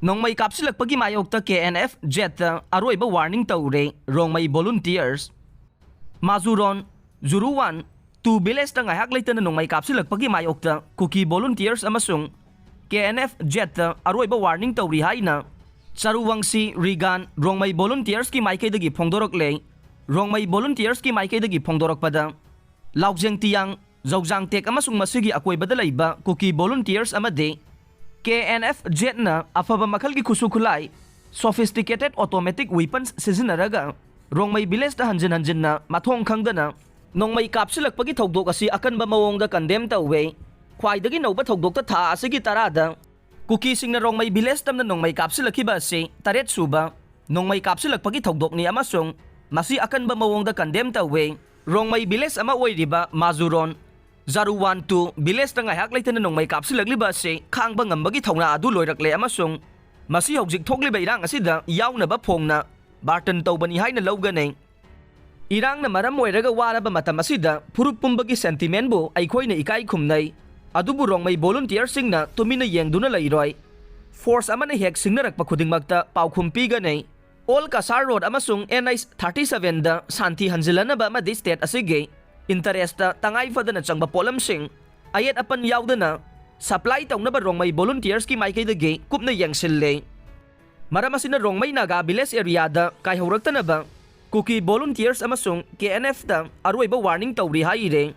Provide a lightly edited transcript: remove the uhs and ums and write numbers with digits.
नोंमई कापसिलक्पगी मायोक्ता KNF jet अरोइबा वार्निंग तौरे रोंगमई volunteers माजुरोन जुरुवान 2 village ता ngahak leitana nongmai kapsilakpagi mayokta kuki volunteers amasung KNF jet aroiba warning tawri haina charuwangsi rigan rongmai volunteers ki maikai dagi phongdorok le rongmai volunteers ki maikai dagi phongdorok pada laukjeng tiang zawjang tek amasung masigi akoi bada leiba kuki volunteers amade KNF jet na afaba makal ki khusukhulai sophisticated automatic weapons sizinaraga rongmai village ta hanjin hanjin na mathong khangdana nongmai kapsilakpagi thogdok asi akanba mawongda condemn tawwe khwaidagi noba thogdok ta tha asigi tarada kuki singna rongmai village tamna nongmai kapsilakhiba ase taret suba nongmai kapsilakpagi thogdok ni amasung masi akanba mawongda condemn tawwe rongmai village ama oiriba mazuron Zaruwan to village ta ngahak leitana nongmai kapsilakliba ase khangba ngambagi thongna adu loirakle amasung masi hojik thokliba irang asida yaunaba phongna barton tawbani haina lawganei irang na maram oiraga waraba matam asida phurup pumbagi sentiment bu aikhoina ikai khumnai adubu rongmai volunteer singna tumina yengduna lairoi force amana hek singnarakpa khudingmakta paukhum piganei all kasar road amasung NH 37 da santi hanjilanaba ma state asige interest tangai fadana changba polam sing ayet apan yaudana supply tawnaba rongmai volunteers ki maikai dage kupna yangsil maramasina rongmai naga village area da kai horaktanaba kuki volunteers amasung KNF ta aroiba warning tawri haire